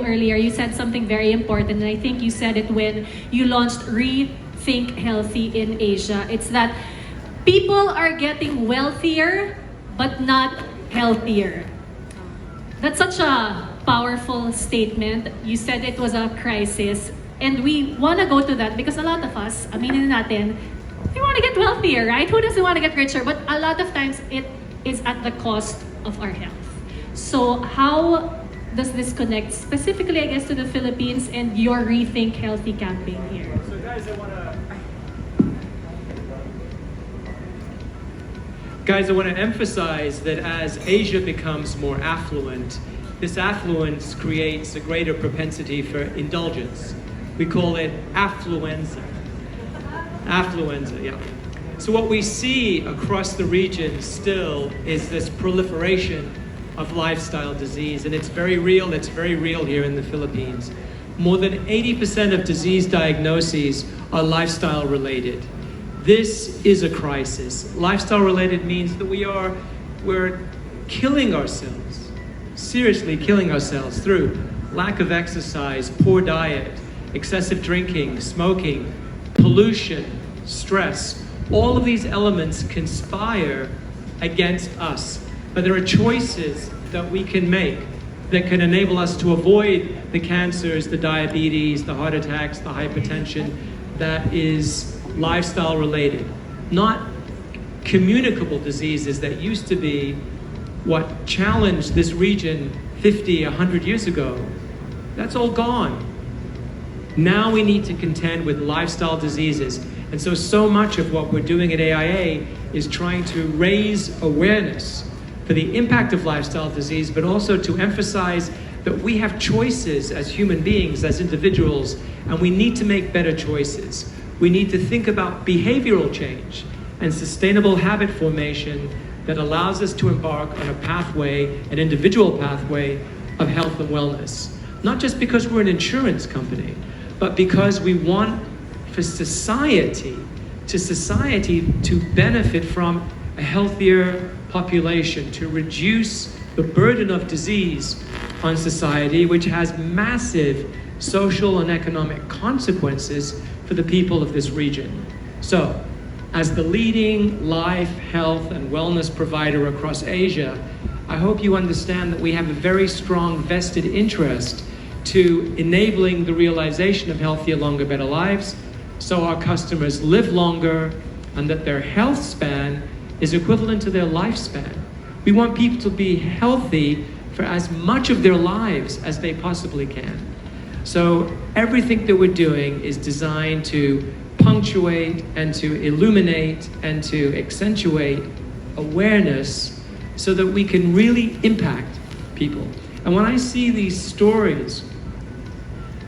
earlier, you said something very important, and I think you said it when you launched Rethink Healthy in Asia. It's that people are getting wealthier, but not healthier. That's such a powerful statement. You said it was a crisis, and we want to go to that because a lot of us, aminin natin, we want to get wealthier, right? Who doesn't want to get richer? But a lot of times it is at the cost of our health. So how does this connect specifically, I guess, to the Philippines and your Rethink Healthy campaign here? So guys, I want to emphasize that as Asia becomes more affluent, this affluence creates a greater propensity for indulgence. We call it affluenza. Affluenza, yeah. So what we see across the region still is this proliferation of lifestyle disease, and it's very real here in the Philippines. More than 80% of disease diagnoses are lifestyle related. This is a crisis. Lifestyle related means that we're killing ourselves, seriously killing ourselves through lack of exercise, poor diet, excessive drinking, smoking, pollution, stress. All of these elements conspire against us. But there are choices that we can make that can enable us to avoid the cancers, the diabetes, the heart attacks, the hypertension that is lifestyle related. Not communicable diseases that used to be what challenged this region 50, 100 years ago. That's all gone. Now we need to contend with lifestyle diseases. And so much of what we're doing at AIA is trying to raise awareness for the impact of lifestyle disease, but also to emphasize that we have choices as human beings, as individuals, and we need to make better choices. We need to think about behavioral change and sustainable habit formation that allows us to embark on a pathway, an individual pathway of health and wellness. Not just because we're an insurance company, but because we want for society to benefit from a healthier population, to reduce the burden of disease on society, which has massive social and economic consequences for the people of this region. So, as the leading life, health, and wellness provider across Asia, I hope you understand that we have a very strong vested interest to enabling the realization of healthier, longer, better lives, so our customers live longer and that their health span is equivalent to their lifespan. We want people to be healthy for as much of their lives as they possibly can. So everything that we're doing is designed to punctuate and to illuminate and to accentuate awareness so that we can really impact people. And when I see these stories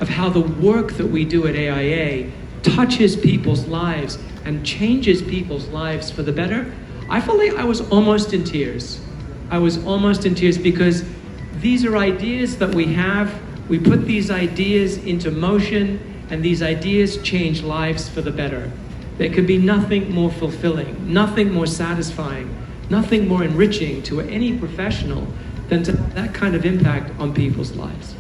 of how the work that we do at AIA touches people's lives and changes people's lives for the better, I felt like I was almost in tears. I was almost in tears because these are ideas that we have. We put these ideas into motion, and these ideas change lives for the better. There could be nothing more fulfilling, nothing more satisfying, nothing more enriching to any professional than to have that kind of impact on people's lives.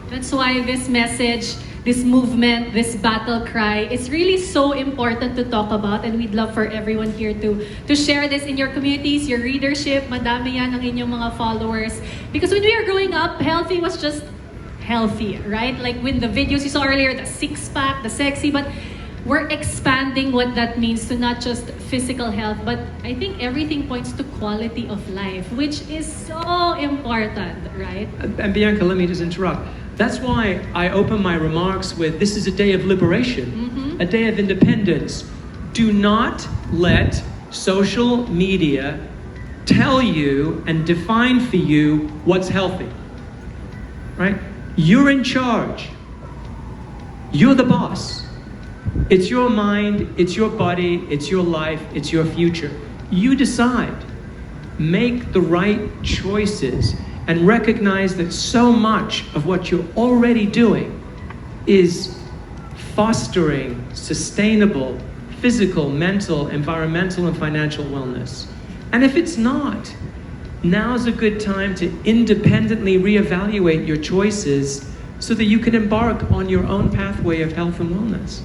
That's why this message, this movement, this battle cry, it's really so important to talk about, and we'd love for everyone here to share this in your communities, your readership, madami yan ang inyong mga followers. Because when we were growing up, healthy was just healthy, right? Like with the videos you saw earlier, the six-pack, the sexy, but we're expanding what that means to not just physical health, but I think everything points to quality of life, which is so important, right? And Bianca, let me just interrupt. That's why I open my remarks with, this is a day of liberation, a day of independence. Do not let social media tell you and define for you what's healthy, right? You're in charge. You're the boss. It's your mind, it's your body, it's your life, it's your future. You decide. Make the right choices and recognize that so much of what you're already doing is fostering sustainable physical, mental, environmental, and financial wellness. And if it's not, now's a good time to independently reevaluate your choices so that you can embark on your own pathway of health and wellness.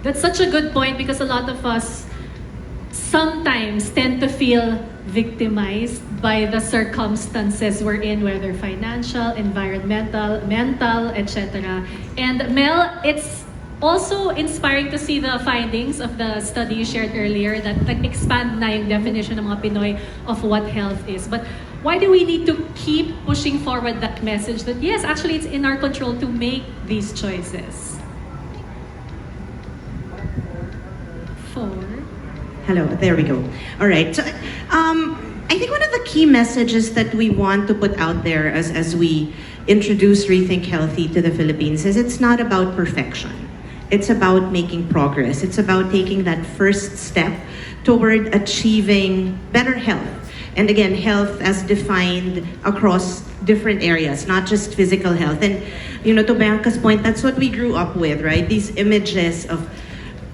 That's such a good point because a lot of us sometimes tend to feel victimized by the circumstances we're in, whether financial, environmental, mental, etc. And Mel, it's also inspiring to see the findings of the study you shared earlier that expand na yung definition ng mga Pinoy of what health is. But why do we need to keep pushing forward that message that yes, actually it's in our control to make these choices? 4. Hello, there we go. All right. So, I think one of the key messages that we want to put out there as we introduce Rethink Healthy to the Philippines is it's not about perfection. It's about making progress. It's about taking that first step toward achieving better health. And again, health as defined across different areas, not just physical health. And, to Bianca's point, that's what we grew up with, right? These images of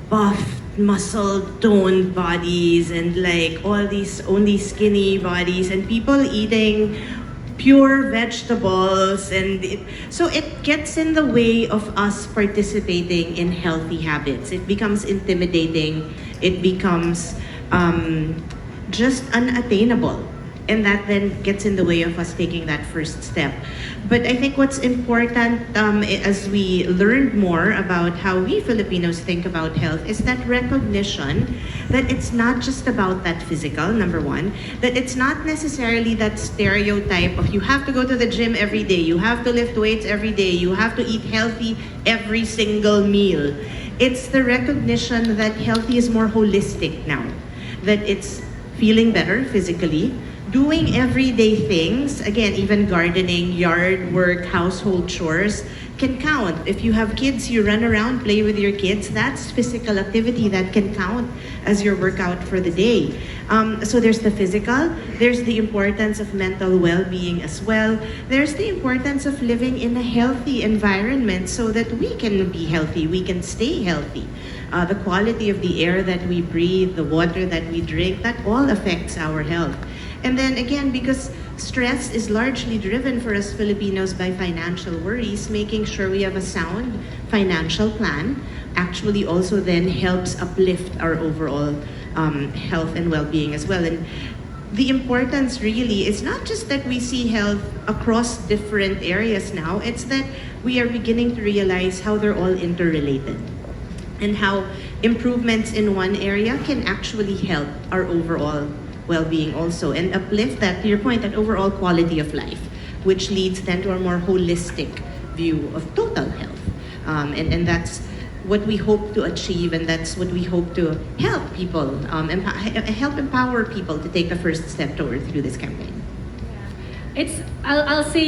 buff, muscle-toned bodies and like all these only skinny bodies and people eating pure vegetables so it gets in the way of us participating in healthy habits. It becomes intimidating. It becomes just unattainable. And that then gets in the way of us taking that first step. But I think what's important as we learned more about how we Filipinos think about health is that recognition that it's not just about that physical, number one, that it's not necessarily that stereotype of you have to go to the gym every day, you have to lift weights every day, you have to eat healthy every single meal. It's the recognition that healthy is more holistic now, that it's feeling better physically, doing everyday things, again, even gardening, yard work, household chores can count. If you have kids, you run around, play with your kids, that's physical activity that can count as your workout for the day. So there's the physical, there's the importance of mental well-being as well. There's the importance of living in a healthy environment so that we can be healthy, we can stay healthy. The quality of the air that we breathe, the water that we drink, that all affects our health. And then again, because stress is largely driven for us Filipinos by financial worries, making sure we have a sound financial plan actually also then helps uplift our overall health and well-being as well. And the importance really is not just that we see health across different areas now, it's that we are beginning to realize how they're all interrelated and how improvements in one area can actually help our overall well-being also and uplift that, to your point, that overall quality of life, which leads then to a more holistic view of total health. And that's what we hope to achieve, and that's what we hope to help people, help empower people to take the first step through this campaign. I'll say